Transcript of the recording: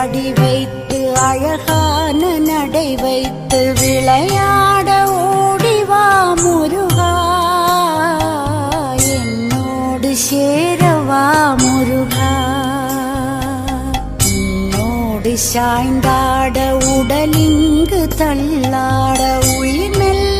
அடி வைத்து அழகான நடை வைத்து விளையாட ஓடிவா முருகா, என்னோடு சேரவா முருகா. உன்னோடு சாய்ந்தாட உடலிங்கு தள்ளாட உயிர் மெல்ல